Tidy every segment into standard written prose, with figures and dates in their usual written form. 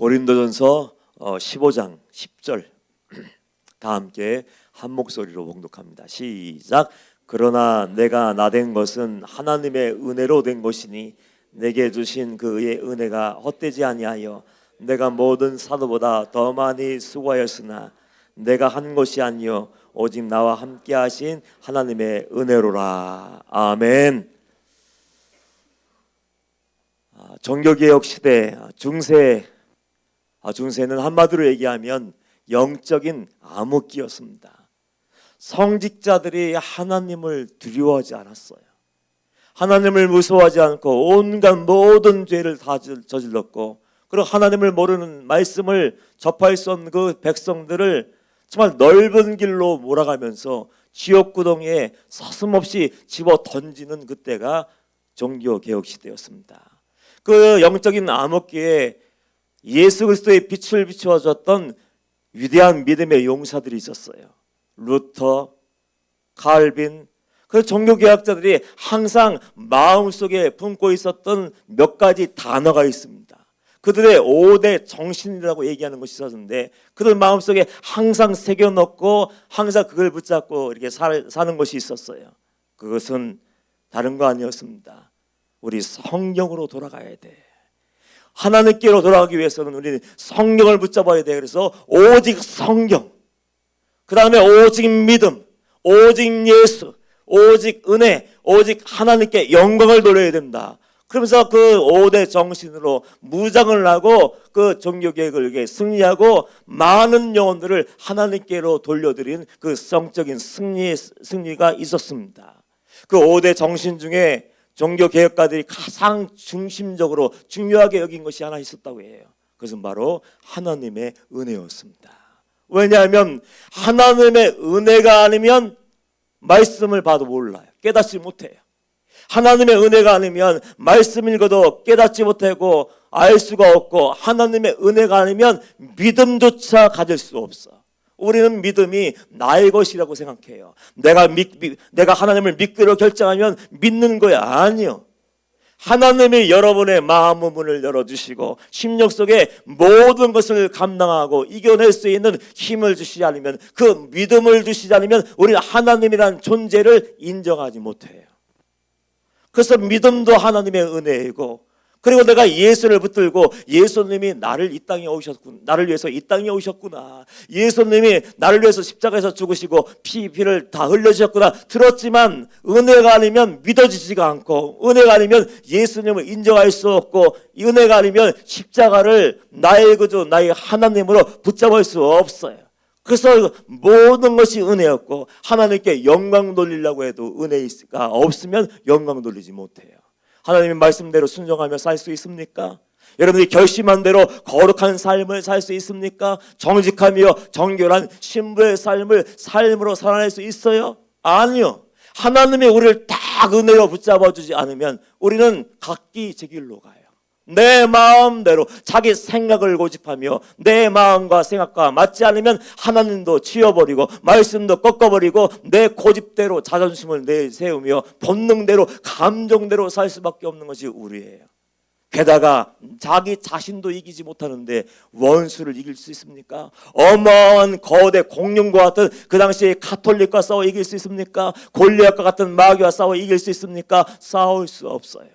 고린도전서 15장 10절 다 함께 한 목소리로 봉독합니다. 시작. 그러나 내가 나된 것은 하나님의 은혜로 된 것이니 내게 주신 그의 은혜가 헛되지 아니하여 내가 모든 사도보다 더 많이 수고하였으나 내가 한 것이 아니요 오직 나와 함께 하신 하나님의 은혜로라. 아멘. 종교개혁 시대 중세는 한마디로 얘기하면 영적인 암흑기였습니다. 성직자들이 하나님을 두려워하지 않았어요. 하나님을 무서워하지 않고 온갖 모든 죄를 다 저질렀고, 그리고 하나님을 모르는 말씀을 접할 수 없는 그 백성들을 정말 넓은 길로 몰아가면서 지옥구덩이에 서슴없이 집어 던지는 그때가 종교개혁 시대였습니다. 그 영적인 암흑기에 예수 그리스도의 빛을 비추어줬던 위대한 믿음의 용사들이 있었어요. 루터, 칼빈, 그 종교개혁자들이 항상 마음속에 품고 있었던 몇 가지 단어가 있습니다. 그들의 5대 정신이라고 얘기하는 것이 있었는데, 그들 마음속에 항상 새겨넣고 항상 그걸 붙잡고 이렇게 사는 것이 있었어요. 그것은 다른 거 아니었습니다. 우리 성경으로 돌아가야 돼. 하나님께로 돌아가기 위해서는 우리는 성경을 붙잡아야 돼. 그래서 오직 성경, 그 다음에 오직 믿음, 오직 예수, 오직 은혜, 오직 하나님께 영광을 돌려야 된다. 그러면서 그 5대 정신으로 무장을 하고 그 종교개혁을 승리하고 많은 영혼들을 하나님께로 돌려드린 그 성적인 승리가 있었습니다. 그 5대 정신 중에 종교개혁가들이 가장 중심적으로 중요하게 여긴 것이 하나 있었다고 해요. 그것은 바로 하나님의 은혜였습니다. 왜냐하면 하나님의 은혜가 아니면 말씀을 봐도 몰라요. 깨닫지 못해요. 하나님의 은혜가 아니면 말씀 읽어도 깨닫지 못하고 알 수가 없고, 하나님의 은혜가 아니면 믿음조차 가질 수 없어. 우리는 믿음이 나의 것이라고 생각해요. 내가 하나님을 믿기로 결정하면 믿는 거야. 아니요. 하나님이 여러분의 마음의 문을 열어주시고 심령 속에 모든 것을 감당하고 이겨낼 수 있는 힘을 주시지 않으면, 그 믿음을 주시지 않으면 우리는 하나님이라는 존재를 인정하지 못해요. 그래서 믿음도 하나님의 은혜이고, 그리고 내가 예수를 붙들고 예수님이 나를 위해서 이 땅에 오셨구나, 예수님이 나를 위해서 십자가에서 죽으시고 피를 다 흘려주셨구나 들었지만, 은혜가 아니면 믿어지지가 않고, 은혜가 아니면 예수님을 인정할 수 없고, 은혜가 아니면 십자가를 나의 구주 나의 하나님으로 붙잡을 수 없어요. 그래서 모든 것이 은혜였고, 하나님께 영광 돌리려고 해도 은혜가 없으면 영광 돌리지 못해요. 하나님의 말씀대로 순종하며 살 수 있습니까? 여러분이 결심한 대로 거룩한 삶을 살 수 있습니까? 정직하며 정결한 신부의 삶으로 살아낼 수 있어요? 아니요. 하나님이 우리를 딱 은혜로 붙잡아 주지 않으면 우리는 각기 제 길로 가요. 내 마음대로 자기 생각을 고집하며 내 마음과 생각과 맞지 않으면 하나님도 치워버리고 말씀도 꺾어버리고 내 고집대로 자존심을 내세우며 본능대로 감정대로 살 수밖에 없는 것이 우리예요. 게다가 자기 자신도 이기지 못하는데 원수를 이길 수 있습니까? 어마어마한 거대 공룡과 같은 그 당시에 가톨릭과 싸워 이길 수 있습니까? 골리앗과 같은 마귀와 싸워 이길 수 있습니까? 싸울 수 없어요.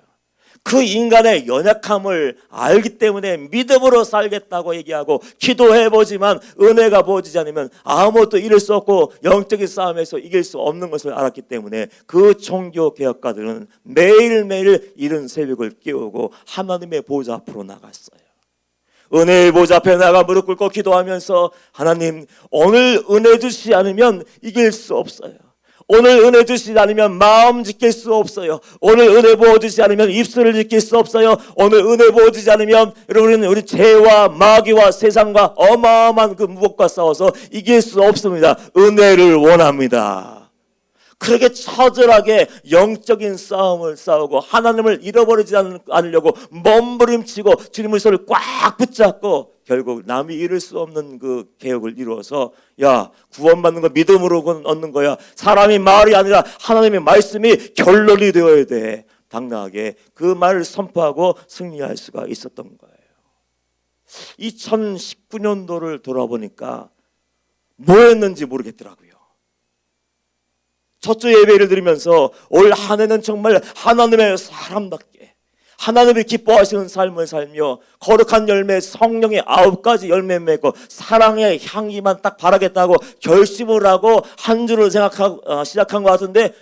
그 인간의 연약함을 알기 때문에 믿음으로 살겠다고 얘기하고 기도해보지만 은혜가 부어지지 않으면 아무것도 이룰 수 없고 영적인 싸움에서 이길 수 없는 것을 알았기 때문에 그 종교개혁가들은 매일매일 이른 새벽을 깨우고 하나님의 보좌 앞으로 나갔어요. 은혜의 보좌 앞에 나가 무릎 꿇고 기도하면서, 하나님, 오늘 은혜 주시지 않으면 이길 수 없어요. 오늘 은혜 주시지 않으면 마음 지킬 수 없어요. 오늘 은혜 부어주시지 않으면 입술을 지킬 수 없어요. 오늘 은혜 부어주지 않으면 여러분은 우리 죄와 마귀와 세상과 어마어마한 그 무엇과 싸워서 이길 수 없습니다. 은혜를 원합니다. 그렇게 처절하게 영적인 싸움을 싸우고 하나님을 잃어버리지 않으려고 몸부림치고 주님의 손을 꽉 붙잡고 결국 남이 이룰 수 없는 그 개혁을 이루어서, 야, 구원받는 거 믿음으로 얻는 거야. 사람이 말이 아니라 하나님의 말씀이 결론이 되어야 돼. 당당하게 그 말을 선포하고 승리할 수가 있었던 거예요. 2019년도를 돌아보니까 뭐 했는지 모르겠더라고요. 첫 주 예배를 드리면서 올 한 해는 정말 하나님의 사람답게 하나님이 기뻐하시는 삶을 살며 거룩한 열매, 성령의 9가지 열매 맺고 사랑의 향기만 딱 바라겠다고 결심을 하고 한 주를 생각하고 시작한 것 같은데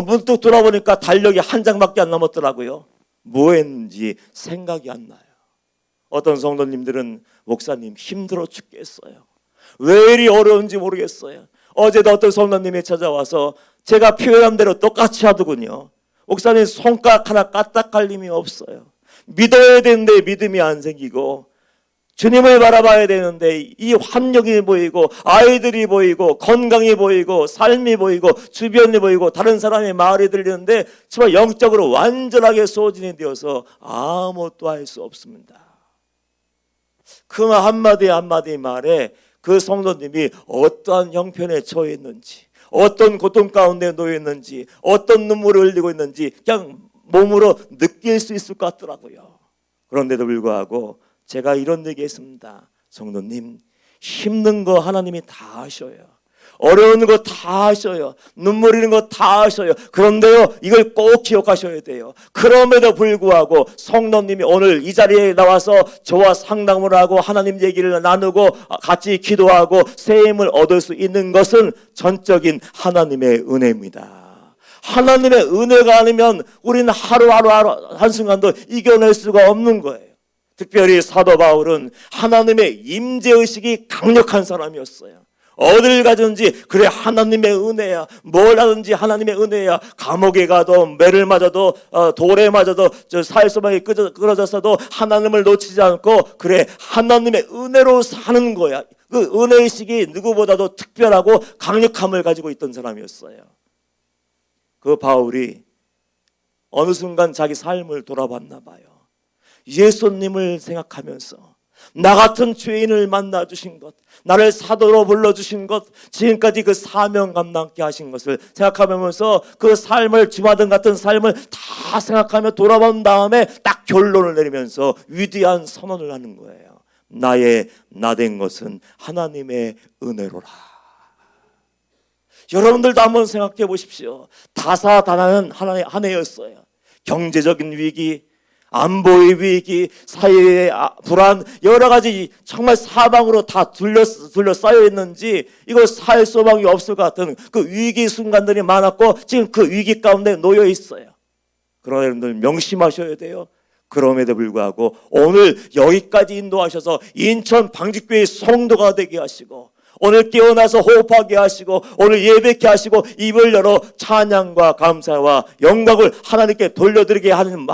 문득 돌아보니까 달력이 한 장밖에 안 남았더라고요. 뭐 했는지 생각이 안 나요. 어떤 성도님들은 목사님 힘들어 죽겠어요. 왜 이리 어려운지 모르겠어요. 어제도 어떤 성도님이 찾아와서 제가 표현한 대로 똑같이 하더군요. 목사님 손가락 하나 까딱할 힘이 없어요. 믿어야 되는데 믿음이 안 생기고 주님을 바라봐야 되는데 이 환경이 보이고 아이들이 보이고 건강이 보이고 삶이 보이고 주변이 보이고 다른 사람의 말이 들리는데 정말 영적으로 완전하게 소진이 되어서 아무것도 할 수 없습니다. 그 한마디 한마디 말에 그 성도님이 어떠한 형편에 처해 있는지 어떤 고통 가운데 놓여 있는지 어떤 눈물을 흘리고 있는지 그냥 몸으로 느낄 수 있을 것 같더라고요. 그런데도 불구하고 제가 이런 얘기했습니다. 성도님 힘든 거 하나님이 다 아셔요. 어려운 거 다 아셔요. 눈물 흘리는 거 다 아셔요. 그런데요 이걸 꼭 기억하셔야 돼요. 그럼에도 불구하고 성도님이 오늘 이 자리에 나와서 저와 상담을 하고 하나님 얘기를 나누고 같이 기도하고 새 힘을 얻을 수 있는 것은 전적인 하나님의 은혜입니다. 하나님의 은혜가 아니면 우리는 하루하루 한순간도 이겨낼 수가 없는 거예요. 특별히 사도 바울은 하나님의 임재의식이 강력한 사람이었어요. 어딜 가든지 그래 하나님의 은혜야, 뭘 하든지 하나님의 은혜야. 감옥에 가도 매를 맞아도 돌에 맞아도 사회소방에 끌어졌어도 하나님을 놓치지 않고 그래 하나님의 은혜로 사는 거야. 그 은혜의식이 누구보다도 특별하고 강력함을 가지고 있던 사람이었어요. 그 바울이 어느 순간 자기 삶을 돌아봤나 봐요. 예수님을 생각하면서 나 같은 죄인을 만나주신 것, 나를 사도로 불러주신 것, 지금까지 그 사명 감당케 하신 것을 생각하면서 그 삶을 주마등 같은 삶을 다 생각하며 돌아본 다음에 딱 결론을 내리면서 위대한 선언을 하는 거예요. 나의 나된 것은 하나님의 은혜로라. 여러분들도 한번 생각해 보십시오. 다사다난한 한 해였어요. 경제적인 위기, 안보의 위기, 사회의 불안, 여러 가지 정말 사방으로 다 둘러싸여 있는지 이거 사회 소망이 없을 것 같은 그 위기 순간들이 많았고 지금 그 위기 가운데 놓여 있어요. 그러나 여러분들 명심하셔야 돼요. 그럼에도 불구하고 오늘 여기까지 인도하셔서 인천 방직교회 성도가 되게 하시고 오늘 깨어나서 호흡하게 하시고 오늘 예배케 하시고 입을 열어 찬양과 감사와 영광을 하나님께 돌려드리게 하신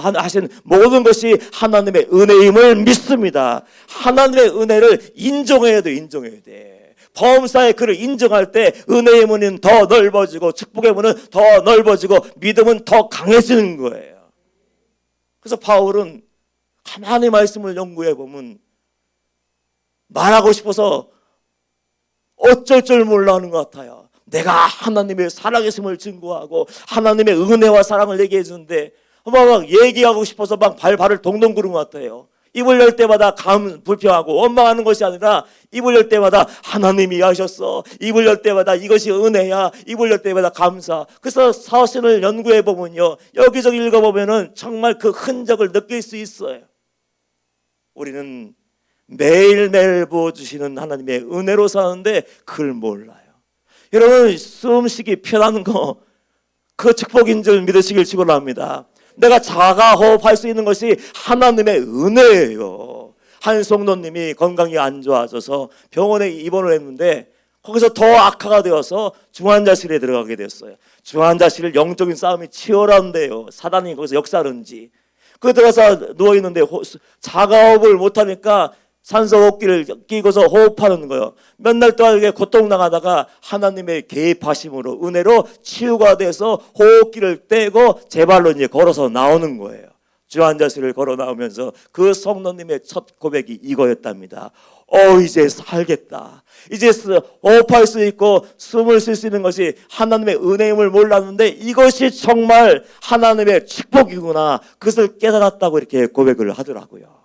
모든 것이 하나님의 은혜임을 믿습니다. 하나님의 은혜를 인정해야 돼. 범사의 그를 인정할 때 은혜의 문은 더 넓어지고 축복의 문은 더 넓어지고 믿음은 더 강해지는 거예요. 그래서 바울은 가만히 말씀을 연구해 보면 말하고 싶어서 어쩔 줄 몰라 하는 것 같아요. 내가 하나님의 살아계심을 증거하고 하나님의 은혜와 사랑을 얘기해 주는데 막 얘기하고 싶어서 막 발을 동동 구르는 것 같아요. 입을 열 때마다 불평하고 원망하는 것이 아니라 입을 열 때마다 하나님이 하셨어. 입을 열 때마다 이것이 은혜야. 입을 열 때마다 감사. 그래서 사신을 연구해 보면요, 여기저기 읽어보면은 정말 그 흔적을 느낄 수 있어요. 우리는 매일매일 부어주시는 하나님의 은혜로 사는데 그걸 몰라요. 여러분 숨쉬기 편한 거 그 축복인 줄 믿으시길 축원합니다. 내가 자가 호흡할 수 있는 것이 하나님의 은혜예요. 한 성도님이 건강이 안 좋아져서 병원에 입원을 했는데 거기서 더 악화가 되어서 중환자실에 들어가게 됐어요. 중환자실 영적인 싸움이 치열한데요. 사단이 거기서 역사하는지 그 들어가서 누워있는데 자가호흡을 못하니까 산소호흡기를 끼고서 호흡하는 거예요. 몇 날 동안 이렇게 고통당하다가 하나님의 개입하심으로 은혜로 치유가 돼서 호흡기를 떼고 제 발로 이제 걸어서 나오는 거예요. 주환자실을 걸어 나오면서 그 성도님의 첫 고백이 이거였답니다. 이제 살겠다. 이제 호흡할 수 있고 숨을 쉴 수 있는 것이 하나님의 은혜임을 몰랐는데 이것이 정말 하나님의 축복이구나. 그것을 깨달았다고 이렇게 고백을 하더라고요.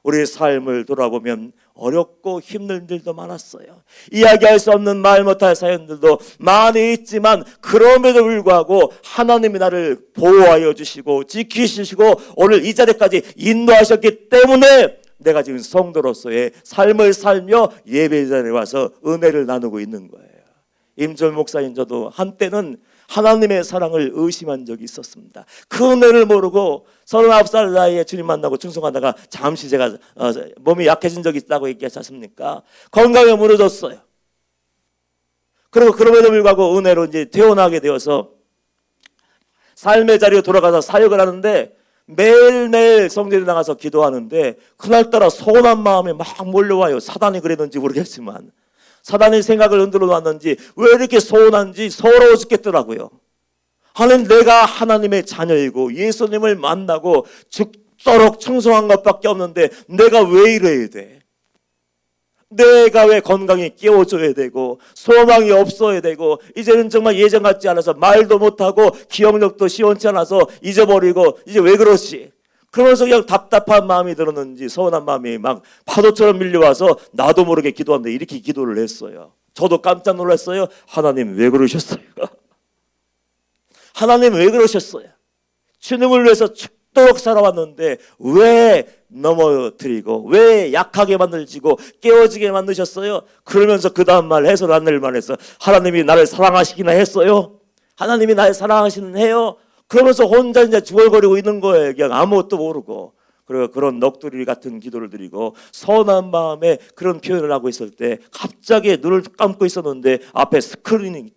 우리 삶을 돌아보면 어렵고 힘든 일도 많았어요. 이야기할 수 없는 말 못할 사연들도 많이 있지만 그럼에도 불구하고 하나님이 나를 보호하여 주시고 지키시고 오늘 이 자리까지 인도하셨기 때문에 내가 지금 성도로서의 삶을 살며 예배 자리에 와서 은혜를 나누고 있는 거예요. 임철 목사님 저도 한때는 하나님의 사랑을 의심한 적이 있었습니다. 그 은혜를 모르고 39살 나이에 주님 만나고 충성하다가 잠시 제가 몸이 약해진 적이 있다고 얘기하지 않습니까? 건강이 무너졌어요. 그리고 그럼에도 불구하고 은혜로 이제 퇴원하게 되어서 삶의 자리로 돌아가서 사역을 하는데 매일매일 성전에 나가서 기도하는데 그날따라 서운한 마음이 막 몰려와요. 사단이 그랬는지 모르겠지만 사단이 생각을 흔들어 놨는지 왜 이렇게 서운한지 서러워 죽겠더라고요. 하나님, 내가 하나님의 자녀이고 예수님을 만나고 죽도록 충성한 것밖에 없는데 내가 왜 이래야 돼? 내가 왜 건강이 깨워져야 되고 소망이 없어야 되고 이제는 정말 예전 같지 않아서 말도 못하고 기억력도 시원치 않아서 잊어버리고 이제 왜 그렇지? 그러면서 그냥 답답한 마음이 들었는지 서운한 마음이 막 파도처럼 밀려와서 나도 모르게 기도하는데 이렇게 기도를 했어요. 저도 깜짝 놀랐어요. 하나님 왜 그러셨어요? 하나님 왜 그러셨어요? 주님을 위해서 죽도록 살아왔는데 왜 넘어뜨리고 왜 약하게 만들지고 깨어지게 만드셨어요? 그러면서 그 다음 말 해설 안낼만 해서 하나님이 나를 사랑하시기나 했어요? 하나님이 나를 사랑하시는 해요? 그러면서 혼자 이제 중얼거리고 있는 거예요. 그냥 아무것도 모르고. 그리고 그런 넋두리 같은 기도를 드리고 서운한 마음에 그런 표현을 하고 있을 때 갑자기 눈을 감고 있었는데 앞에 스크린이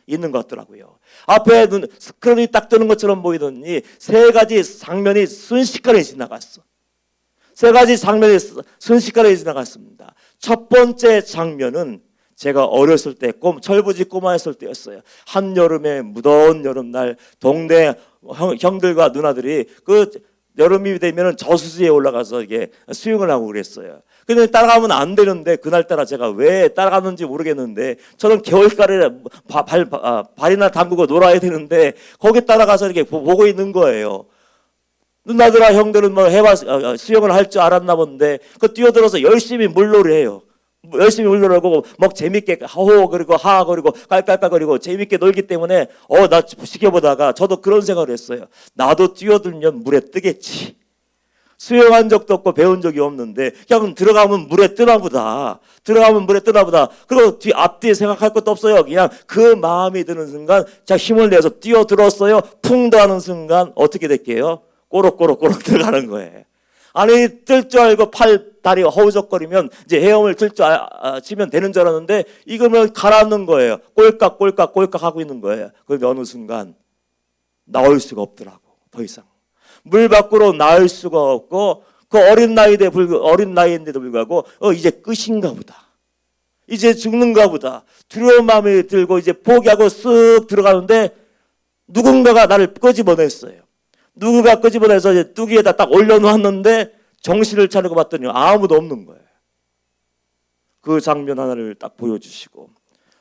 있는 것 같더라고요. 앞에 스크린이 딱 뜨는 것처럼 보이더니 세 가지 장면이 순식간에 지나갔어. 세 가지 장면이 순식간에 지나갔습니다. 첫 번째 장면은 제가 어렸을 때 철부지 꼬마였을 때였어요. 한여름에 무더운 여름날 동네 형들과 누나들이 그 여름이 되면 저수지에 올라가서 이게 수영을 하고 그랬어요. 근데 따라가면 안 되는데 그날따라 제가 왜 따라갔는지 모르겠는데 저는 겨울가을에 발이나 담그고 놀아야 되는데 거기 따라가서 이렇게 보고 있는 거예요. 누나들아 형들은 뭐 수영을 할 줄 알았나 본데 그 뛰어들어서 열심히 물놀이해요. 열심히 울려고 막 재밌게 하호 그리고 하 그리고 깔깔깔거리고 재밌게 놀기 때문에 나 지켜보다가 저도 그런 생각을 했어요. 나도 뛰어들면 물에 뜨겠지. 수영한 적도 없고 배운 적이 없는데 그냥 들어가면 물에 뜨나 보다. 그리고 앞뒤에 생각할 것도 없어요. 그냥 그 마음이 드는 순간 제가 힘을 내서 뛰어들었어요. 풍 들어가는 순간 어떻게 될게요? 꼬록꼬록 들어가는 거예요. 아니 뜰 줄 알고 다리가 허우적거리면 이제 헤엄을 치면 되는 줄 알았는데 이거는 가라앉는 거예요. 꼴깍 하고 있는 거예요. 그런데 어느 순간 나올 수가 없더라고. 더 이상 물 밖으로 나올 수가 없고 그 어린 나이인데도 불구하고 이제 끝인가 보다. 이제 죽는가 보다. 두려운 마음이 들고 이제 포기하고 쓱 들어가는데 누군가가 나를 끄집어냈어요. 누가 끄집어내서 이제 뚜기에다 딱 올려놓았는데 정신을 차리고 봤더니 아무도 없는 거예요. 그 장면 하나를 딱 보여주시고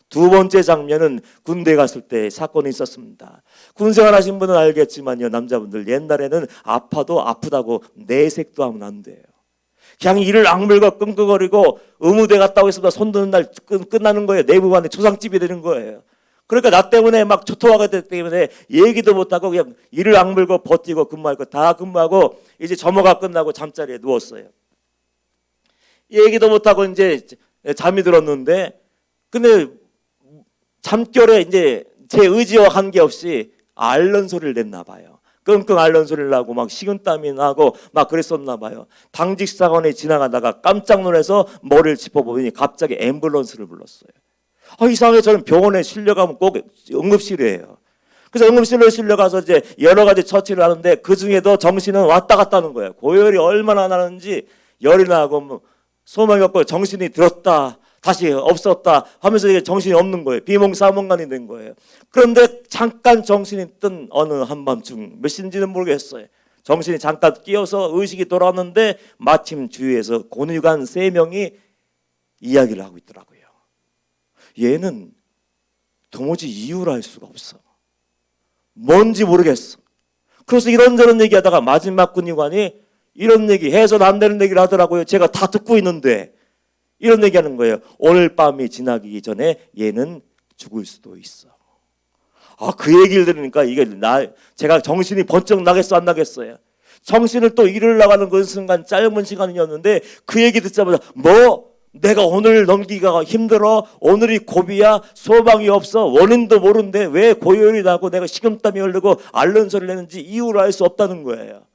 두 번째 장면은 군대 갔을 때 사건이 있었습니다. 군생활 하신 분은 알겠지만요. 남자분들 옛날에는 아파도 아프다고 내색도 하면 안 돼요. 그냥 이를 악물고 끙끙거리고 의무대 갔다 오겠습니다. 손 드는 날 끝나는 거예요. 내부반에 초상집이 되는 거예요. 그러니까 나 때문에 막 초토화가 됐기 때문에 얘기도 못하고 그냥 이를 악물고 버티고 근무할 거 다 근무하고 이제 점호가 끝나고 잠자리에 누웠어요. 얘기도 못하고 이제 잠이 들었는데 근데 잠결에 이제 제 의지와 관계없이 앓는 소리를 냈나 봐요. 끙끙 앓는 소리를 나고 막 식은땀이 나고 막 그랬었나 봐요. 당직사관에 지나가다가 깜짝 놀라서 머리를 짚어보니 갑자기 앰뷸런스를 불렀어요. 이상하게 저는 병원에 실려가면 꼭 응급실이에요. 그래서 응급실로 실려가서 이제 여러 가지 처치를 하는데 그 중에도 정신은 왔다 갔다 하는 거예요. 고열이 얼마나 나는지 열이 나고 소망이 없고 정신이 들었다 다시 없었다 하면서 이게 정신이 없는 거예요. 비몽사몽간이 된 거예요. 그런데 잠깐 정신이 뜬 어느 한밤중 몇 시인지는 모르겠어요. 정신이 잠깐 끼어서 의식이 돌아왔는데 마침 주위에서 권위관 3명이 이야기를 하고 있더라고요. 얘는 도무지 이유를 알 수가 없어. 뭔지 모르겠어. 그래서 이런저런 얘기하다가 마지막 군의관이 이런 얘기, 해서는 안 되는 얘기를 하더라고요. 제가 다 듣고 있는데 이런 얘기하는 거예요. 오늘 밤이 지나기 전에 얘는 죽을 수도 있어. 그 얘기를 들으니까 제가 정신이 번쩍 나겠어 안 나겠어요? 정신을 또 잃으려고 하는 그 순간, 짧은 시간이었는데 그 얘기 듣자마자 내가 오늘 넘기기가 힘들어? 오늘이 고비야? 소망이 없어? 원인도 모르는데 왜 고열이 나고 내가 식은땀이 흐르고 앓는 소리를 내는지 이유를 알 수 없다는 거예요.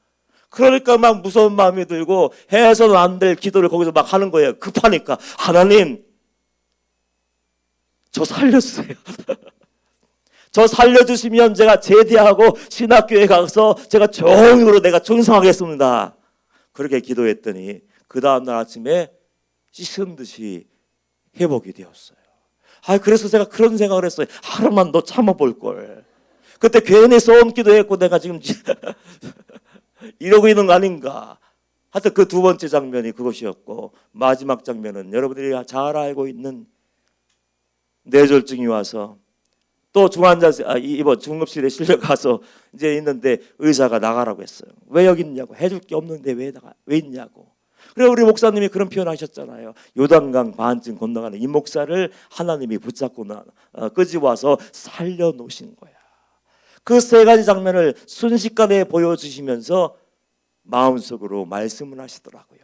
그러니까 막 무서운 마음이 들고 해서는 안 될 기도를 거기서 막 하는 거예요. 급하니까. 하나님, 저 살려주세요. 저 살려주시면 제가 제대하고 신학교에 가서 제가 종으로 내가 충성하겠습니다. 그렇게 기도했더니 그 다음날 아침에 씻은 듯이 회복이 되었어요. 그래서 제가 그런 생각을 했어요. 하루만 더 참아볼 걸. 그때 괜히 소원 기도했고 내가 지금 이러고 있는 거 아닌가. 하여튼 그 두 번째 장면이 그것이었고, 마지막 장면은 여러분들이 잘 알고 있는 뇌졸중이 와서 또 중급실에 실려가서 이제 있는데 의사가 나가라고 했어요. 왜 여기 있냐고. 해줄 게 없는데 왜 있냐고. 그래서 우리 목사님이 그런 표현하셨잖아요. 요단강 반쯤 건너가는 이 목사를 하나님이 붙잡고 끄집어와서 살려놓으신 거야. 그 세 가지 장면을 순식간에 보여주시면서 마음속으로 말씀을 하시더라고요.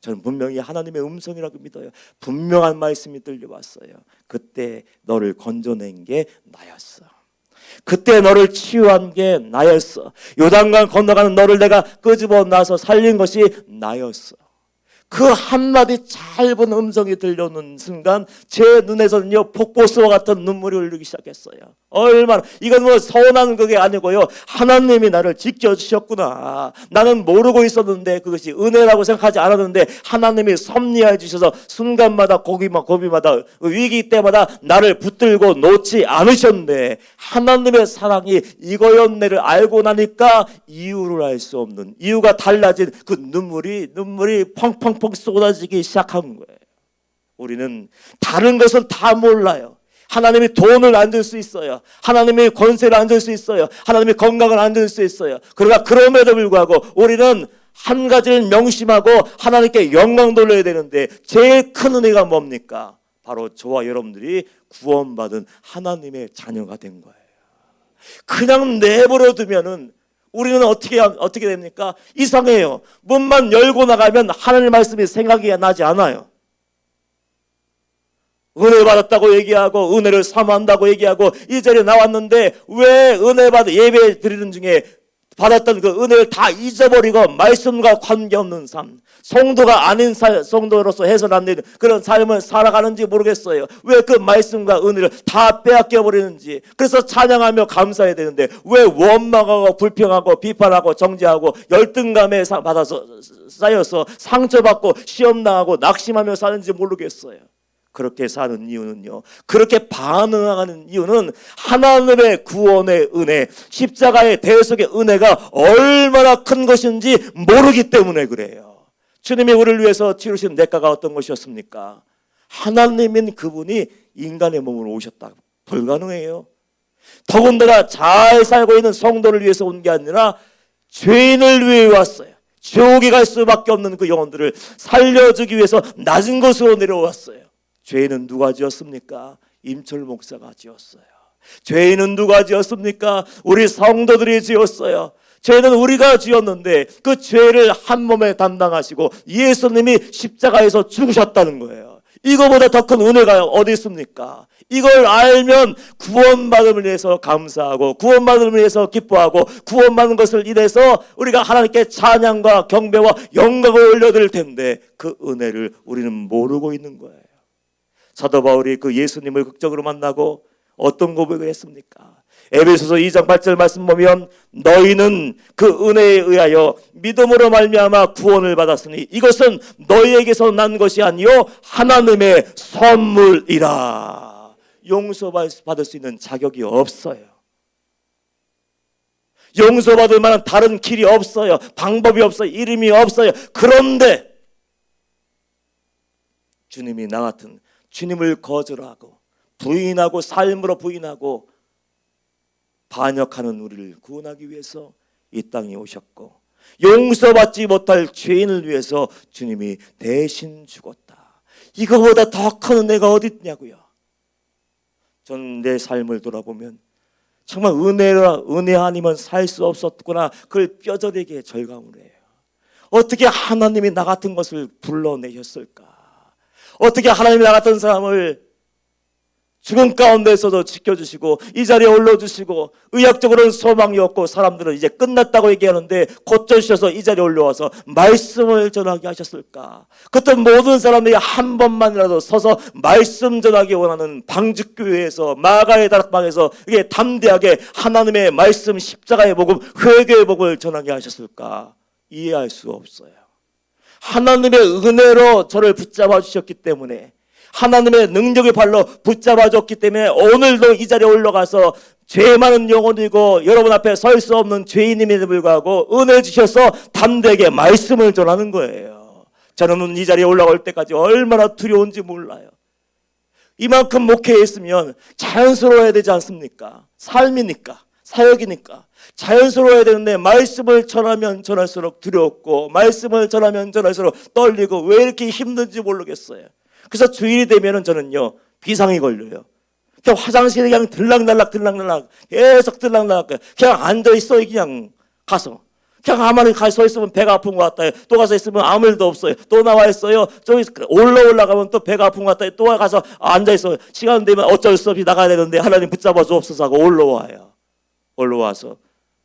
저는 분명히 하나님의 음성이라고 믿어요. 분명한 말씀이 들려왔어요. 그때 너를 건져낸 게 나였어. 그때 너를 치유한 게 나였어. 요단강 건너가는 너를 내가 끄집어 놔서 살린 것이 나였어. 그 한마디 짧은 음성이 들려오는 순간 제 눈에서는요, 폭포수와 같은 눈물이 흘리기 시작했어요. 얼마나, 이건 서운한 그게 아니고요, 하나님이 나를 지켜주셨구나. 나는 모르고 있었는데 그것이 은혜라고 생각하지 않았는데 하나님이 섭리해 주셔서 순간마다 고비마다 위기 때마다 나를 붙들고 놓지 않으셨네. 하나님의 사랑이 이거였네를 알고 나니까 이유를 알 수 없는, 이유가 달라진 그 눈물이 펑펑 쏟아지기 시작한 거예요. 우리는 다른 것은 다 몰라요. 하나님이 돈을 안 줄 수 있어요. 하나님이 권세를 안 줄 수 있어요. 하나님이 건강을 안 줄 수 있어요. 그러나 그럼에도 불구하고 우리는 한 가지를 명심하고 하나님께 영광 돌려야 되는데, 제일 큰 은혜가 뭡니까? 바로 저와 여러분들이 구원받은 하나님의 자녀가 된 거예요. 그냥 내버려 두면은 우리는 어떻게 됩니까? 이상해요. 문만 열고 나가면 하나님 말씀이 생각이 나지 않아요. 은혜 받았다고 얘기하고 은혜를 사모한다고 얘기하고 이 자리에 나왔는데 왜 예배 드리는 중에 받았던 그 은혜를 다 잊어버리고 말씀과 관계없는 삶, 성도가 아닌 성도로서 해서는 안 되는 그런 삶을 살아가는지 모르겠어요. 왜 그 말씀과 은혜를 다 빼앗겨 버리는지. 그래서 찬양하며 감사해야 되는데 왜 원망하고 불평하고 비판하고 정죄하고 열등감에 받아서 쌓여서 상처받고 시험당하고 낙심하며 사는지 모르겠어요. 그렇게 사는 이유는요, 그렇게 반응하는 이유는 하나님의 구원의 은혜, 십자가의 대속의 은혜가 얼마나 큰 것인지 모르기 때문에 그래요. 주님이 우리를 위해서 치르신 대가가 어떤 것이었습니까? 하나님인 그분이 인간의 몸으로 오셨다. 불가능해요. 더군다나 잘 살고 있는 성도를 위해서 온 게 아니라 죄인을 위해 왔어요. 지옥에 갈 수밖에 없는 그 영혼들을 살려주기 위해서 낮은 곳으로 내려왔어요. 죄인은 누가 지었습니까? 임철 목사가 지었어요. 죄인은 누가 지었습니까? 우리 성도들이 지었어요. 죄는 우리가 지었는데 그 죄를 한 몸에 담당하시고 예수님이 십자가에서 죽으셨다는 거예요. 이거보다 더 큰 은혜가 어디 있습니까? 이걸 알면 구원받음을 위해서 감사하고 구원받음을 위해서 기뻐하고 구원받는 것을 인해서 우리가 하나님께 찬양과 경배와 영광을 올려드릴 텐데 그 은혜를 우리는 모르고 있는 거예요. 사도 바울이 그 예수님을 극적으로 만나고 어떤 고백을 했습니까? 에베소서 2장 8절 말씀 보면 너희는 그 은혜에 의하여 믿음으로 말미암아 구원을 받았으니 이것은 너희에게서 난 것이 아니요 하나님의 선물이라. 용서받을 수 있는 자격이 없어요. 용서받을 만한 다른 길이 없어요. 방법이 없어요. 이름이 없어요. 그런데 주님이 나 같은 주님을 거절하고 부인하고 삶으로 부인하고 반역하는 우리를 구원하기 위해서 이 땅에 오셨고 용서받지 못할 죄인을 위해서 주님이 대신 죽었다. 이거보다 더 큰 은혜가 어디 있냐고요. 전 내 삶을 돌아보면 정말 은혜 아니면 살 수 없었구나, 그걸 뼈저리게 절감을 해요. 어떻게 하나님이 나 같은 것을 불러내셨을까? 어떻게 하나님이 나 같은 사람을 죽음 가운데서도 지켜주시고 이 자리에 올려주시고, 의학적으로는 소망이 없고 사람들은 이제 끝났다고 얘기하는데 고쳐주셔서 이 자리에 올려와서 말씀을 전하게 하셨을까? 그때 모든 사람들이 한 번만이라도 서서 말씀 전하기 원하는 방직교회에서, 마가의 다락방에서 이게 담대하게 하나님의 말씀, 십자가의 복음, 회개의 복음을 전하게 하셨을까? 이해할 수 없어요. 하나님의 은혜로 저를 붙잡아 주셨기 때문에, 하나님의 능력의 발로 붙잡아 줬기 때문에 오늘도 이 자리에 올라가서 죄 많은 영혼이고 여러분 앞에 설 수 없는 죄인임에도 불구하고 은혜 주셔서 담대하게 말씀을 전하는 거예요. 저는 이 자리에 올라올 때까지 얼마나 두려운지 몰라요. 이만큼 목회했으면 자연스러워야 되지 않습니까? 삶이니까, 사역이니까 자연스러워야 되는데 말씀을 전하면 전할수록 두렵고 말씀을 전하면 전할수록 떨리고 왜 이렇게 힘든지 모르겠어요. 그래서 주일이 되면은 저는요 비상이 걸려요. 그냥 화장실에 그냥 들락날락 계속 들락날락 그냥 앉아 있어. 그냥 가서 그냥 가만히 서 있으면 배가 아픈 것 같아요. 또 가서 있으면 아무 일도 없어요. 또 나와 있어요. 저기 올라가면 또 배가 아픈 것 같아요. 또 가서 앉아 있어요. 시간 되면 어쩔 수 없이 나가야 되는데 하나님 붙잡아 주옵소서 하고 올라와요. 올라와서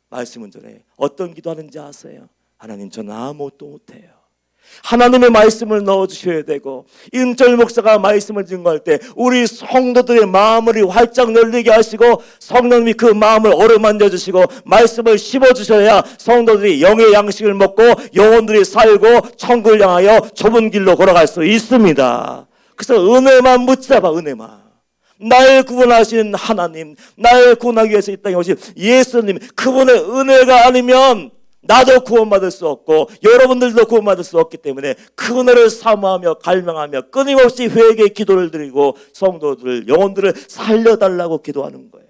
말씀은 전해. 어떤 기도하는지 아세요? 하나님, 저는 아무것도 못해요. 하나님의 말씀을 넣어주셔야 되고, 임철 목사가 말씀을 증거할 때 우리 성도들의 마음을 활짝 열리게 하시고 성령님이 그 마음을 어루만져 주시고 말씀을 심어주셔야 성도들이 영의 양식을 먹고 영혼들이 살고 천국을 향하여 좁은 길로 걸어갈 수 있습니다. 그래서 은혜만 붙잡아. 은혜만. 날 구원하신 하나님, 날 구원하기 위해서 이 땅에 오신 예수님, 그분의 은혜가 아니면 나도 구원받을 수 없고 여러분들도 구원받을 수 없기 때문에 그 은혜를 사모하며 갈망하며 끊임없이 회개의 기도를 드리고 성도들, 영혼들을 살려달라고 기도하는 거예요.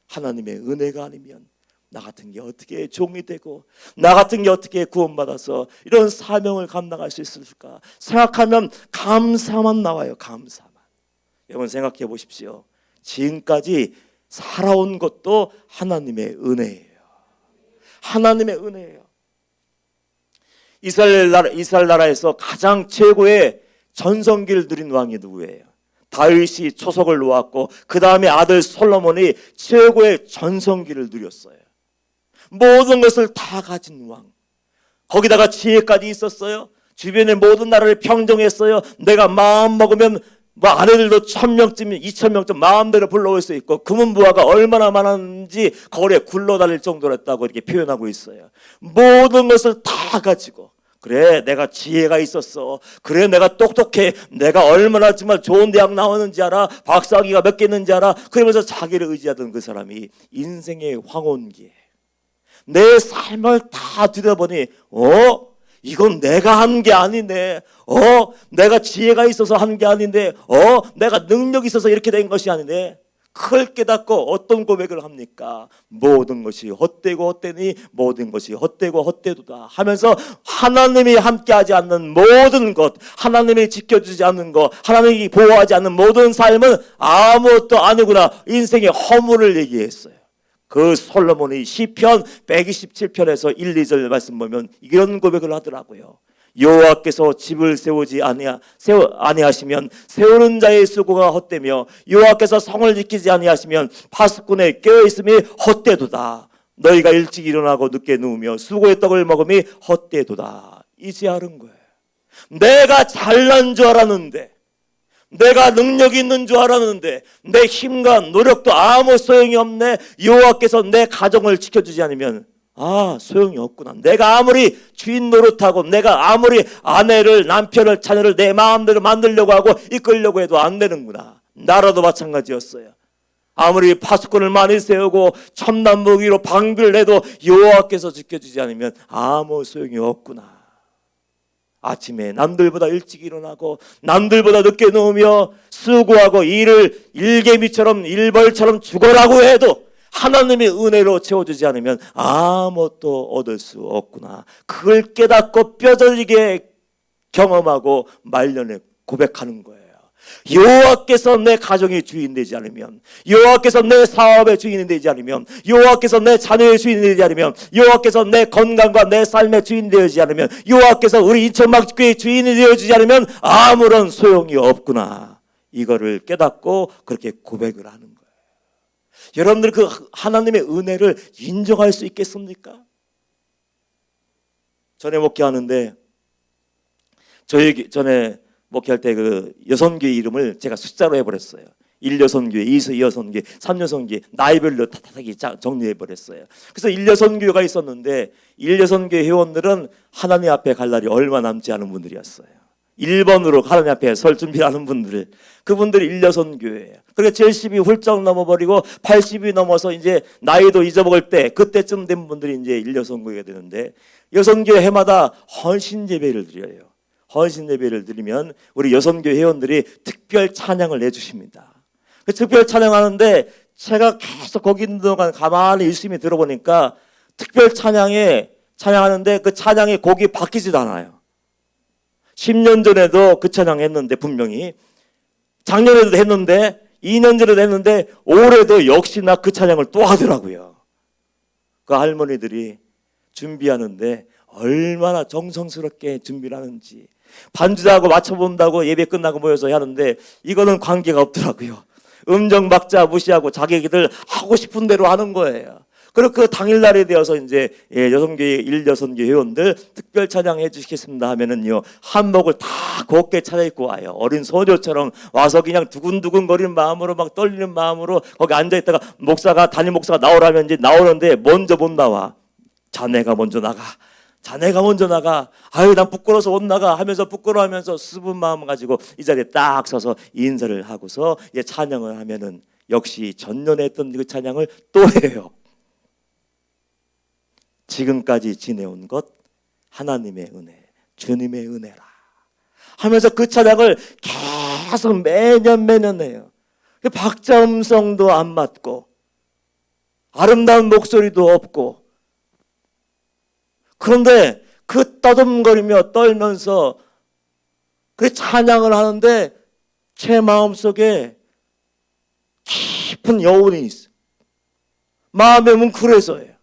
하나님의 은혜가 아니면 나 같은 게 어떻게 종이 되고 나 같은 게 어떻게 구원받아서 이런 사명을 감당할 수 있을까 생각하면 감사만 나와요. 감사만. 여러분 생각해 보십시오. 지금까지 살아온 것도 하나님의 은혜예요. 하나님의 은혜예요. 이스라엘 나라에서 가장 최고의 전성기를 누린 왕이 누구예요? 다윗이 초석을 놓았고 그 다음에 아들 솔로몬이 최고의 전성기를 누렸어요. 모든 것을 다 가진 왕. 거기다가 지혜까지 있었어요. 주변의 모든 나라를 평정했어요. 내가 마음 먹으면 아내들도 1000명쯤 2000명쯤 마음대로 불러올 수 있고 금은부하가 얼마나 많았는지 거리에 굴러다닐 정도였다고 이렇게 표현하고 있어요. 모든 것을 다 가지고, 그래 내가 지혜가 있었어, 그래 내가 똑똑해, 내가 얼마나 정말 좋은 대학 나왔는지 알아, 박사학위가 몇 개 있는지 알아, 그러면서 자기를 의지하던 그 사람이 인생의 황혼기에 내 삶을 다 들여보니 이건 내가 한 게 아니네. 내가 지혜가 있어서 한 게 아닌데, 내가 능력이 있어서 이렇게 된 것이 아니네. 그걸 깨닫고 어떤 고백을 합니까? 모든 것이 헛되고 헛되니 모든 것이 헛되고 헛되도다 하면서 하나님이 함께하지 않는 모든 것, 하나님이 지켜주지 않는 것, 하나님이 보호하지 않는 모든 삶은 아무것도 아니구나, 인생의 허물을 얘기했어요. 그 솔로몬이 시편 127편에서 1, 2절 말씀 보면 이런 고백을 하더라고요. 여호와께서 집을 세우지 아니하시면 세우는 자의 수고가 헛되며 여호와께서 성을 지키지 아니하시면 파수꾼의 깨어있음이 헛되도다. 너희가 일찍 일어나고 늦게 누우며 수고의 떡을 먹음이 헛되도다. 이제 아는 거예요. 내가 잘난 줄 알았는데, 내가 능력이 있는 줄 알았는데 내 힘과 노력도 아무 소용이 없네. 여호와께서 내 가정을 지켜주지 않으면 소용이 없구나. 내가 아무리 주인 노릇하고 내가 아무리 아내를, 남편을, 자녀를 내 마음대로 만들려고 하고 이끌려고 해도 안 되는구나. 나라도 마찬가지였어요. 아무리 파수꾼을 많이 세우고 첨단 무기로 방비를 해도 여호와께서 지켜주지 않으면 아무 소용이 없구나. 아침에 남들보다 일찍 일어나고 남들보다 늦게 누우며 수고하고 일을 일개미처럼 일벌처럼 죽어라고 해도 하나님의 은혜로 채워주지 않으면 아무것도 얻을 수 없구나. 그걸 깨닫고 뼈저리게 경험하고 말년에 고백하는 거예요. 여호와께서 내 가정의 주인 되지 않으면, 여호와께서 내 사업의 주인이 되지 않으면, 여호와께서 내 자녀의 주인이 되지 않으면, 여호와께서 내 건강과 내 삶의 주인이 되지 않으면, 여호와께서 우리 인천막교회의 주인이 되어주지 않으면 아무런 소용이 없구나. 이거를 깨닫고 그렇게 고백을 하는 거예요. 여러분들 그 하나님의 은혜를 인정할 수 있겠습니까? 전에 목회하는데, 저희 전에 목회할 때 그 여선교회 이름을 제가 숫자로 해버렸어요. 1여선교회, 2여선교회, 3여선교회 나이별로 다다닥이 정리해버렸어요. 그래서 1여선교회가 있었는데 1여선교회 회원들은 하나님 앞에 갈 날이 얼마 남지 않은 분들이었어요. 1번으로 하나님 앞에 설 준비하는 분들, 그분들이 1여선교회예요. 그러니까 70이 훌쩍 넘어버리고 80이 넘어서 이제 나이도 잊어먹을 때, 그때쯤 된 분들이 이제 1여선교회가 되는데, 여선교회 해마다 헌신 예배를 드려요. 헌신 예배를 드리면 우리 여선교회 회원들이 특별 찬양을 내주십니다. 그 특별 찬양하는데 제가 계속 거기 있는 동안 가만히 열심히 들어보니까 특별 찬양하는데 그 찬양의 곡이 바뀌지도 않아요. 10년 전에도 그 찬양 했는데, 분명히 작년에도 했는데, 2년 전에도 했는데, 올해도 역시나 그 찬양을 또 하더라고요. 그 할머니들이 준비하는데 얼마나 정성스럽게 준비를 하는지, 반주하고 맞춰본다고 예배 끝나고 모여서 하는데 이거는 관계가 없더라고요. 음정 박자 무시하고 자기들 하고 싶은 대로 하는 거예요. 그리고 그 당일날에 되어서 이제 여성교회 1여선교회 회원들 특별 찬양해 주시겠습니다 하면은요, 한복을 다 곱게 차려입고 와요. 어린 소녀처럼 와서 그냥 두근두근 거리는 마음으로, 막 떨리는 마음으로 거기 앉아있다가 담임 목사가 나오라면 이제 나오는데 먼저 못 나와. 자네가 먼저 나가. 자네가 먼저 나가. 아유, 난 부끄러워서 못 나가 하면서 부끄러워하면서 수분 마음 가지고 이 자리에 딱 서서 인사를 하고서 찬양을 하면은 역시 전년에 했던 그 찬양을 또 해요. 지금까지 지내온 것 하나님의 은혜, 주님의 은혜라 하면서 그 찬양을 계속 매년 해요. 박자 음성도 안 맞고 아름다운 목소리도 없고, 그런데 그 떠듬거리며 떨면서 그 찬양을 하는데 제 마음속에 깊은 여운이 있어요. 마음의 뭉클해서예요.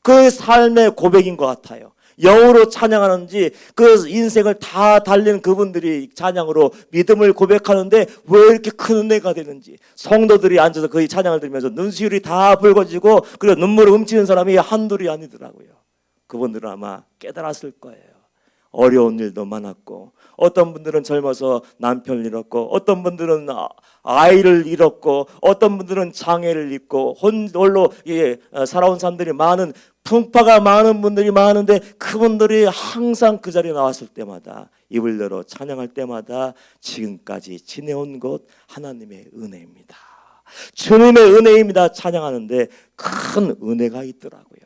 그 삶의 고백인 것 같아요. 영으로 찬양하는지, 그 인생을 다 달린 그분들이 찬양으로 믿음을 고백하는데 왜 이렇게 큰 은혜가 되는지, 성도들이 앉아서 그 찬양을 들으면서 눈시울이 다 붉어지고 그리고 눈물을 훔치는 사람이 한둘이 아니더라고요. 그분들은 아마 깨달았을 거예요. 어려운 일도 많았고, 어떤 분들은 젊어서 남편을 잃었고, 어떤 분들은 아이를 잃었고, 어떤 분들은 장애를 입고 홀로 살아온 사람들이 많은, 풍파가 많은 분들이 많은데 그분들이 항상 그 자리에 나왔을 때마다, 입을 열어 찬양할 때마다 지금까지 지내온 것 하나님의 은혜입니다, 주님의 은혜입니다 찬양하는데 큰 은혜가 있더라고요.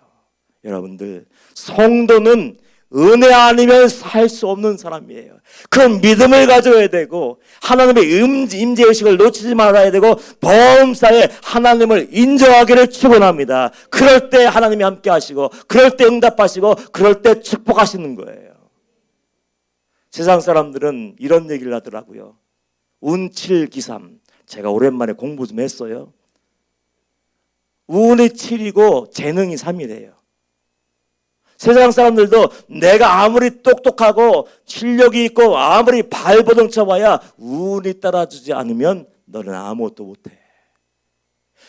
여러분들, 성도는 은혜 아니면 살 수 없는 사람이에요. 그 믿음을 가져야 되고, 하나님의 임재의식을 놓치지 말아야 되고, 범사에 하나님을 인정하기를 축원합니다. 그럴 때 하나님이 함께 하시고, 그럴 때 응답하시고, 그럴 때 축복하시는 거예요. 세상 사람들은 이런 얘기를 하더라고요. 운칠기삼. 제가 오랜만에 공부 좀 했어요. 운이 7이고 재능이 3이래요. 세상 사람들도 내가 아무리 똑똑하고 실력이 있고 아무리 발버둥 쳐봐야 운이 따라주지 않으면 너는 아무것도 못해.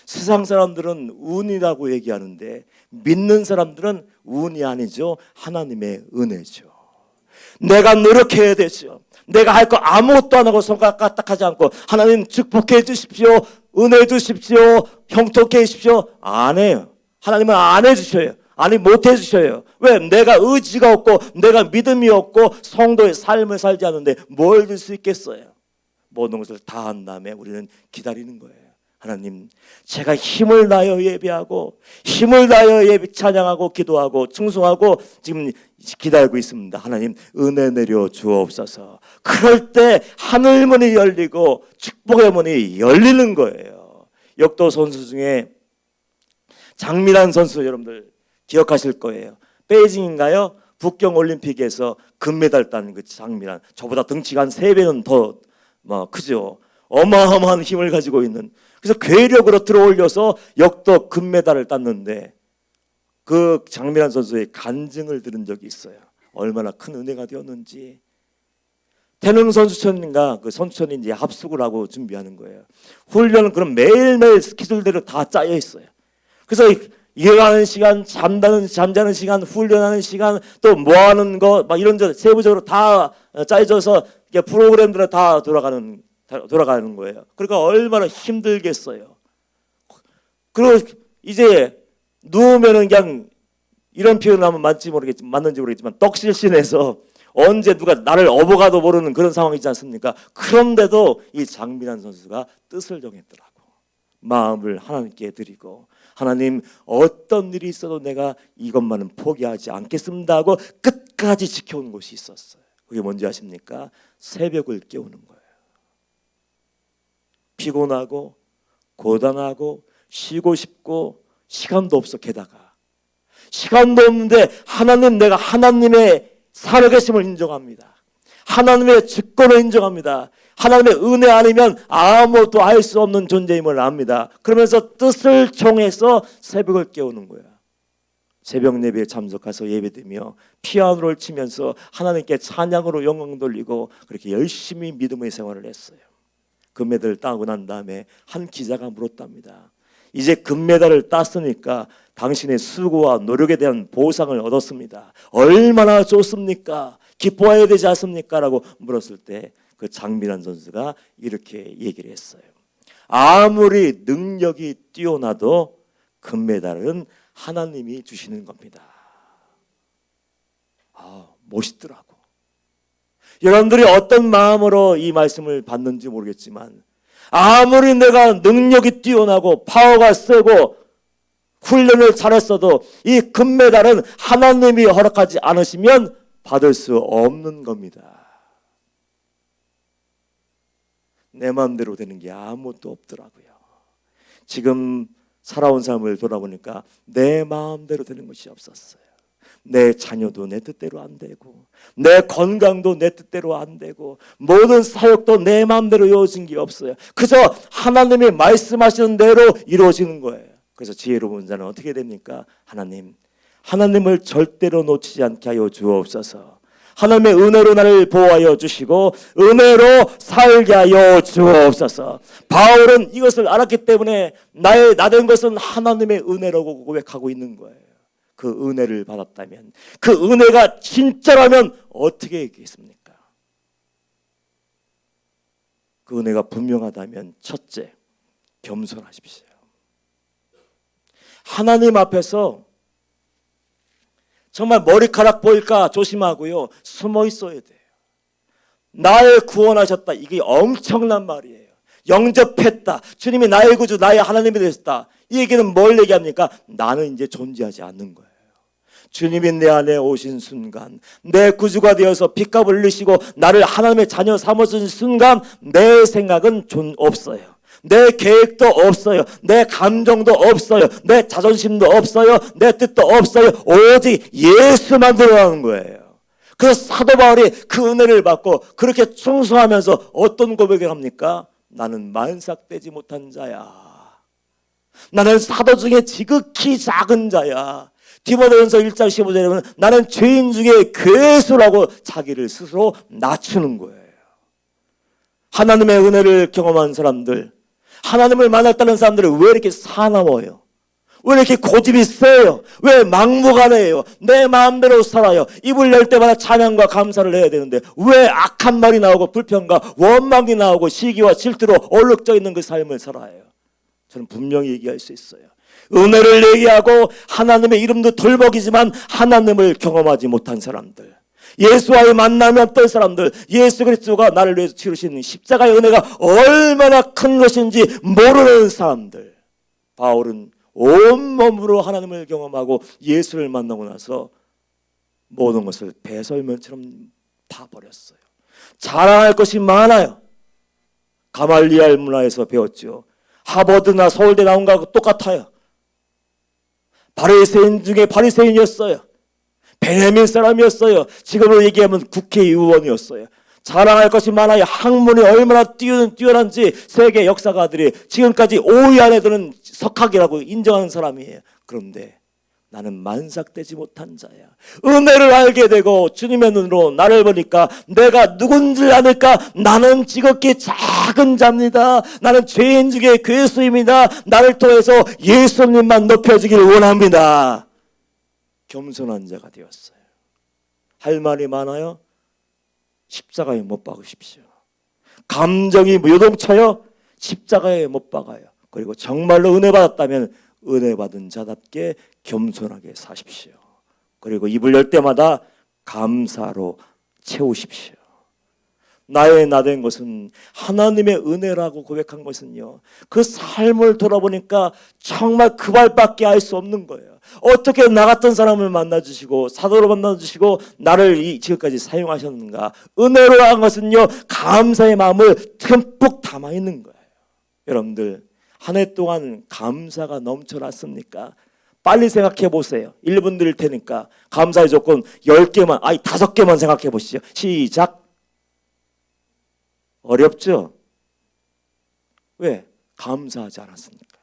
세상 사람들은 운이라고 얘기하는데 믿는 사람들은 운이 아니죠. 하나님의 은혜죠. 내가 노력해야 되죠. 내가 할 거 아무것도 안 하고 손가락 까딱하지 않고 하나님 축복해 주십시오, 은혜 주십시오, 형통케 해주십시오, 안 해요. 하나님은 안 해주셔요. 아니, 못 해주셔요. 왜? 내가 의지가 없고 내가 믿음이 없고 성도의 삶을 살지 않는데 뭘 줄 수 있겠어요. 모든 것을 다 한 다음에 우리는 기다리는 거예요. 하나님, 제가 힘을 다하여 예배하고 힘을 다하여 예배 찬양하고 기도하고 충성하고 지금 기다리고 있습니다. 하나님, 은혜 내려 주옵소서. 그럴 때 하늘 문이 열리고 축복의 문이 열리는 거예요. 역도 선수 중에 장미란 선수 여러분들 기억하실 거예요. 베이징인가요? 북경 올림픽에서 금메달 딴 그 장미란, 저보다 덩치가 한 3배는 더 크죠. 어마어마한 힘을 가지고 있는, 그래서 괴력으로 들어올려서 역도 금메달을 땄는데 그 장미란 선수의 간증을 들은 적이 있어요. 얼마나 큰 은혜가 되었는지. 태릉 선수촌인가 그 선수촌이 이제 합숙을 하고 준비하는 거예요. 훈련은 그럼 매일매일 스케줄대로 다 짜여 있어요. 그래서 일어나는 시간, 잠자는 시간, 훈련하는 시간, 또 뭐 하는 거 막 이런 세부적으로 다 짜여져서 프로그램대로 다 돌아가는 거예요. 그러니까 얼마나 힘들겠어요. 그리고 이제 누우면은 그냥, 이런 표현을 하면 맞는지 모르겠지만 떡실신해서 언제 누가 나를 업어가도 모르는 그런 상황이 있지 않습니까? 그런데도 이 장미란 선수가 뜻을 정했더라고. 마음을 하나님께 드리고, 하나님 어떤 일이 있어도 내가 이것만은 포기하지 않겠습니다 하고 끝까지 지켜온 곳이 있었어요. 그게 뭔지 아십니까? 새벽을 깨우는 거예요. 피곤하고 고단하고 쉬고 싶고 시간도 없어. 게다가 시간도 없는데 하나님, 내가 하나님의 살아계심을 인정합니다. 하나님의 주권을 인정합니다. 하나님의 은혜 아니면 아무것도 할 수 없는 존재임을 압니다. 그러면서 뜻을 총해서 새벽을 깨우는 거야. 새벽 예배에 참석해서 예배드리며 피아노를 치면서 하나님께 찬양으로 영광 돌리고 그렇게 열심히 믿음의 생활을 했어요. 금메달을 따고 난 다음에 한 기자가 물었답니다. 이제 금메달을 땄으니까 당신의 수고와 노력에 대한 보상을 얻었습니다. 얼마나 좋습니까? 기뻐해야 되지 않습니까? 라고 물었을 때 그 장미란 선수가 이렇게 얘기를 했어요. 아무리 능력이 뛰어나도 금메달은 하나님이 주시는 겁니다. 멋있더라고. 여러분들이 어떤 마음으로 이 말씀을 받는지 모르겠지만, 아무리 내가 능력이 뛰어나고 파워가 세고 훈련을 잘했어도 이 금메달은 하나님이 허락하지 않으시면 받을 수 없는 겁니다. 내 마음대로 되는 게 아무것도 없더라고요. 지금 살아온 삶을 돌아보니까 내 마음대로 되는 것이 없었어요. 내 자녀도 내 뜻대로 안 되고, 내 건강도 내 뜻대로 안 되고, 모든 사역도 내 마음대로 이루어진 게 없어요. 그저 하나님이 말씀하시는 대로 이루어지는 거예요. 그래서 지혜로운 자는 어떻게 됩니까? 하나님을 절대로 놓치지 않게 하여 주옵소서. 하나님의 은혜로 나를 보호하여 주시고 은혜로 살게 하여 주옵소서. 바울은 이것을 알았기 때문에 나 된 것은 하나님의 은혜라고 고백하고 있는 거예요. 그 은혜를 받았다면, 그 은혜가 진짜라면 어떻게 했겠습니까? 그 은혜가 분명하다면 첫째, 겸손하십시오. 하나님 앞에서 정말 머리카락 보일까 조심하고요, 숨어 있어야 돼요. 나를 구원하셨다, 이게 엄청난 말이에요. 영접했다, 주님이 나의 구주, 나의 하나님이 되셨다. 이 얘기는 뭘 얘기합니까? 나는 이제 존재하지 않는 거예요. 주님이 내 안에 오신 순간, 내 구주가 되어서 핏값을 흘리시고 나를 하나님의 자녀 삼으신 순간, 내 생각은 없어요. 내 계획도 없어요. 내 감정도 없어요. 내 자존심도 없어요. 내 뜻도 없어요. 오직 예수만 들어가는 거예요. 그래서 사도 바울이 그 은혜를 받고 그렇게 충성하면서 어떤 고백을 합니까? 나는 만삭되지 못한 자야. 나는 사도 중에 지극히 작은 자야. 디모데전서 1장 15절에 보면 나는 죄인 중에 괴수라고 자기를 스스로 낮추는 거예요. 하나님의 은혜를 경험한 사람들, 하나님을 만났다는 사람들은 왜 이렇게 사나워요? 왜 이렇게 고집이 세요? 왜 막무가내예요? 내 마음대로 살아요. 입을 열 때마다 찬양과 감사를 해야 되는데 왜 악한 말이 나오고 불평과 원망이 나오고 시기와 질투로 얼룩져 있는 그 삶을 살아요? 저는 분명히 얘기할 수 있어요. 은혜를 얘기하고 하나님의 이름도 돌먹이지만 하나님을 경험하지 못한 사람들, 예수와의 만남이 없던 사람들, 예수 그리스도가 나를 위해서 치르신 십자가의 은혜가 얼마나 큰 것인지 모르는 사람들. 바울은 온몸으로 하나님을 경험하고 예수를 만나고 나서 모든 것을 배설물처럼 다 버렸어요. 자랑할 것이 많아요. 가말리알 문화에서 배웠죠. 하버드나 서울대 나온 거하고 똑같아요. 바리새인 중에 바리새인이었어요. 베냐민 사람이었어요. 지금으로 얘기하면 국회의원이었어요. 자랑할 것이 많아요. 학문이 얼마나 뛰어난지 세계 역사가들이 지금까지 5위 안에 드는 석학이라고 인정하는 사람이에요. 그런데 나는 만삭되지 못한 자야. 은혜를 알게 되고 주님의 눈으로 나를 보니까 내가 누군지 아니까 나는 지극히 작은 자입니다. 나는 죄인 중에 괴수입니다. 나를 통해서 예수님만 높여주기를 원합니다. 겸손한 자가 되었어요. 할 말이 많아요? 십자가에 못 박으십시오. 감정이 요동쳐요? 십자가에 못 박아요. 그리고 정말로 은혜 받았다면 은혜 받은 자답게 겸손하게 사십시오. 그리고 입을 열 때마다 감사로 채우십시오. 나의 나된 것은 하나님의 은혜라고 고백한 것은요, 그 삶을 돌아보니까 정말 그 말밖에 알 수 없는 거예요. 어떻게 나 같은 사람을 만나주시고 사도로 만나주시고 나를 지금까지 사용하셨는가. 은혜로 한 것은요, 감사의 마음을 듬뿍 담아있는 거예요. 여러분들 한 해 동안 감사가 넘쳐났습니까? 빨리 생각해 보세요. 1분 드릴 테니까 감사의 조건 10개만, 5개만 생각해 보시죠. 시작. 어렵죠? 왜? 감사하지 않았습니까?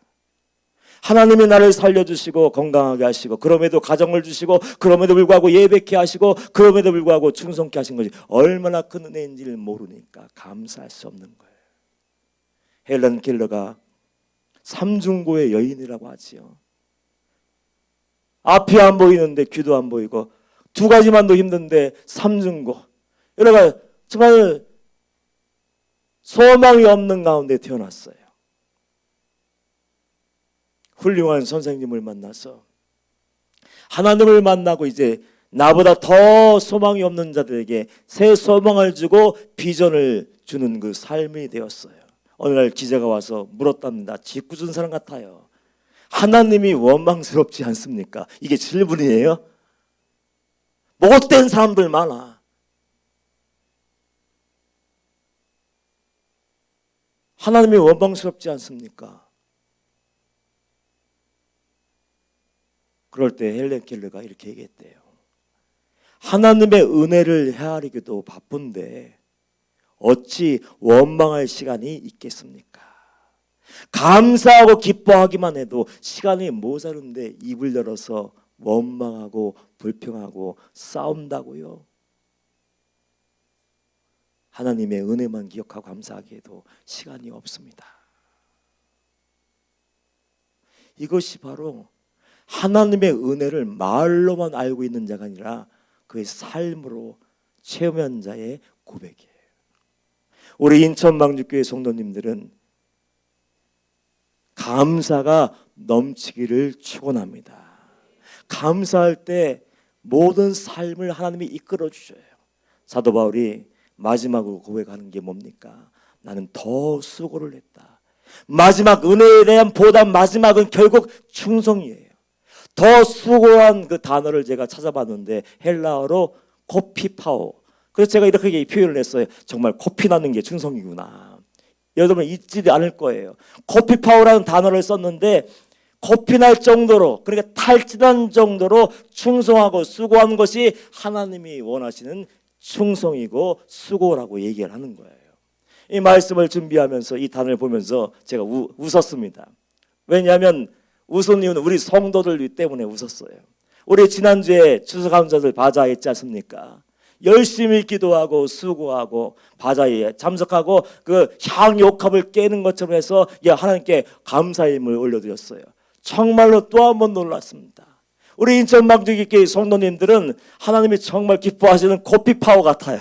하나님이 나를 살려주시고 건강하게 하시고 그럼에도 가정을 주시고 그럼에도 불구하고 예배케 하시고 그럼에도 불구하고 충성케 하신 것이 얼마나 큰 은혜인지를 모르니까 감사할 수 없는 거예요. 헬런 켈러가 삼중고의 여인이라고 하지요. 앞이 안 보이는데 귀도 안 보이고 두 가지만도 힘든데 삼중고. 여러가 정말 소망이 없는 가운데 태어났어요. 훌륭한 선생님을 만나서 하나님을 만나고 이제 나보다 더 소망이 없는 자들에게 새 소망을 주고 비전을 주는 그 삶이 되었어요. 어느 날 기자가 와서 물었답니다. 짓궂은 사람 같아요. 하나님이 원망스럽지 않습니까? 이게 질문이에요. 못된 사람들 많아. 하나님이 원망스럽지 않습니까? 그럴 때 헬렌 켈러가 이렇게 얘기했대요. 하나님의 은혜를 헤아리기도 바쁜데 어찌 원망할 시간이 있겠습니까? 감사하고 기뻐하기만 해도 시간이 모자른데 입을 열어서 원망하고 불평하고 싸운다고요? 하나님의 은혜만 기억하고 감사하기에도 시간이 없습니다. 이것이 바로 하나님의 은혜를 말로만 알고 있는 자가 아니라 그의 삶으로 체험한 자의 고백이에요. 우리 인천망주교회 성도님들은 감사가 넘치기를 축원합니다. 감사할 때 모든 삶을 하나님이 이끌어 주셔요. 사도 바울이 마지막으로 고백하는 게 뭡니까? 나는 더 수고를 했다. 마지막 은혜에 대한 보답, 마지막은 결국 충성이에요. 더 수고한 그 단어를 제가 찾아봤는데 헬라어로 코피파오. 그래서 제가 이렇게 표현을 했어요. 정말 코피 나는 게 충성이구나. 여러분 잊지 않을 거예요. 코피파오라는 단어를 썼는데 코피 날 정도로, 그러니까 탈진한 정도로 충성하고 수고하는 것이 하나님이 원하시는 충성이고 수고라고 얘기를 하는 거예요. 이 말씀을 준비하면서 이 단어를 보면서 제가 웃었습니다. 왜냐하면 웃은 이유는 우리 성도들 때문에 웃었어요. 우리 지난주에 추수감사절 바자회 했지 않습니까? 열심히 기도하고 수고하고 바자회에 참석하고 그 향유옥합을 깨는 것처럼 해서 하나님께 감사의 힘을 올려드렸어요. 정말로 또 한 번 놀랐습니다. 우리 인천망주교회 성도님들은 하나님이 정말 기뻐하시는 코피파워 같아요.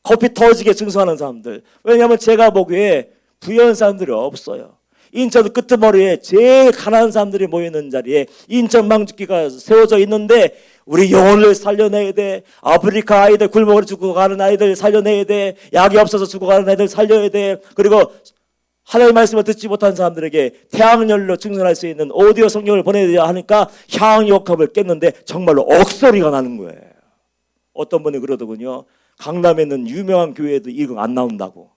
코피 터지게 증서하는 사람들. 왜냐하면 제가 보기에 부유한 사람들이 없어요. 인천 끄트머리에 제일 가난한 사람들이 모이는 자리에 인천망주교회가 세워져 있는데 우리 영혼을 살려내야 돼. 아프리카 아이들 굶어 죽어가는 아이들 살려내야 돼. 약이 없어서 죽어가는 아이들 살려야 돼. 그리고 하나님의 말씀을 듣지 못한 사람들에게 태양열로 증언할 수 있는 오디오 성경을 보내야 하니까 향유옥합을 깼는데 정말로 억소리가 나는 거예요. 어떤 분이 그러더군요. 강남에 있는 유명한 교회에도 이거 안 나온다고.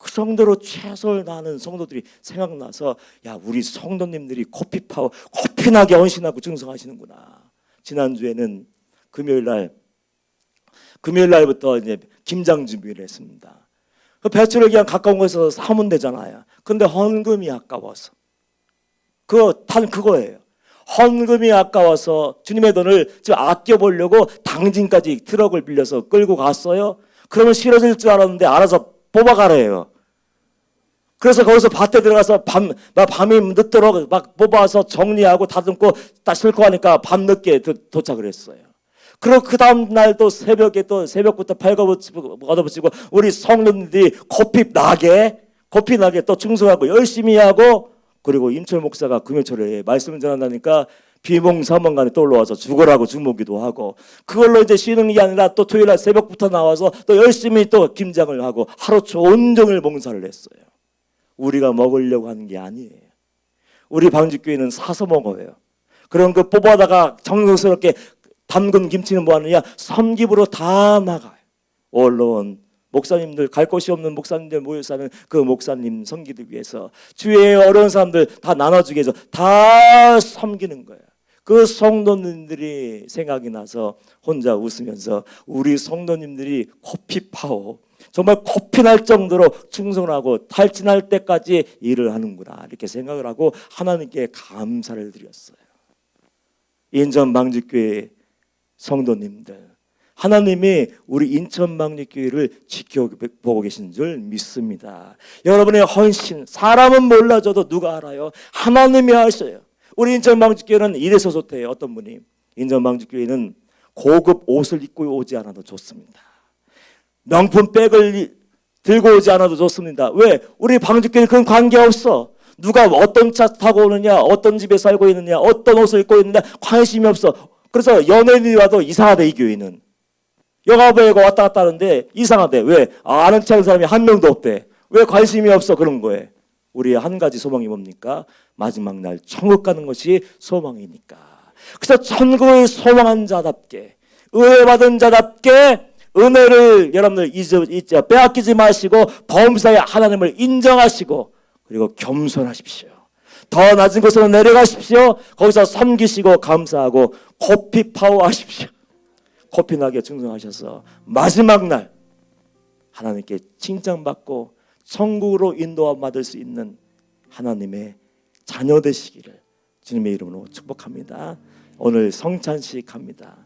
그 정도로 최선을 다하는 성도들이 생각나서 야, 우리 성도님들이 코피나게 헌신하고 증성하시는구나. 지난주에는 금요일 날부터 이제 김장 준비를 했습니다. 그 배추를 그냥 가까운 곳에서 사면 되잖아요. 근데 헌금이 아까워서 그거예요. 헌금이 아까워서 주님의 돈을 좀 아껴보려고 당진까지 트럭을 빌려서 끌고 갔어요. 그러면 싫어질 줄 알았는데 알아서 뽑아가래요. 그래서 거기서 밭에 들어가서 밤이 늦도록 막 뽑아서 정리하고 다듬고 딱 싣고 하니까 밤늦게 도착을 했어요. 그리고 그 다음 날도 새벽부터 걷어붙이고 우리 성도님들이 코피 나게 또 충성하고 열심히 하고, 그리고 임철 목사가 금요철에 말씀을 전한다니까 비몽사몽간에 또 올라와서 죽으라고 주무기도 하고, 그걸로 이제 쉬는 게 아니라 또 토요일 날 새벽부터 나와서 또 열심히 또 김장을 하고 하루 온종일 봉사를 했어요. 우리가 먹으려고 하는 게 아니에요. 우리 방직교회는 사서 먹어요. 그럼 그 뽑아다가 정성스럽게 담근 김치는 뭐 하느냐? 섬깁으로 다 나가요. 언론 목사님들, 갈 곳이 없는 목사님들 모여 사는 그 목사님 섬기기 위해서, 주위에 어려운 사람들 다 나눠주기 위해서 다 섬기는 거예요. 그 성도님들이 생각이 나서 혼자 웃으면서 우리 성도님들이 코피파워, 정말 코피날 정도로 충성하고 탈진할 때까지 일을 하는구나, 이렇게 생각을 하고 하나님께 감사를 드렸어요. 인천방직교회 성도님들, 하나님이 우리 인천방직교회를 지켜보고 계신 줄 믿습니다. 여러분의 헌신, 사람은 몰라줘도 누가 알아요? 하나님이 아셔요. 우리 인천방직교회는 이래서 좋대요. 어떤 분이, 인천방직교회는 고급 옷을 입고 오지 않아도 좋습니다. 명품 백을 들고 오지 않아도 좋습니다. 왜? 우리 방직교회는 그런 관계없어. 누가 어떤 차 타고 오느냐, 어떤 집에 살고 있느냐, 어떤 옷을 입고 있느냐 관심이 없어. 그래서 연예인이 와도 이상하대. 이 교회는 여가부에가 왔다 갔다 하는데 이상하대. 왜? 아는 체 하는 사람이 한 명도 없대. 왜? 관심이 없어. 그런 거예요. 우리의 한 가지 소망이 뭡니까? 마지막 날 천국 가는 것이 소망이니까. 그래서 천국을 소망한 자답게, 은혜 받은 자답게 은혜를 여러분들 빼앗기지 마시고 범사에 하나님을 인정하시고, 그리고 겸손하십시오. 더 낮은 곳으로 내려가십시오. 거기서 섬기시고 감사하고 코피파워 하십시오. 코피나게 충성하셔서 마지막 날 하나님께 칭찬받고 천국으로 인도받을 수 있는 하나님의 자녀 되시기를 주님의 이름으로 축복합니다. 오늘 성찬식 합니다.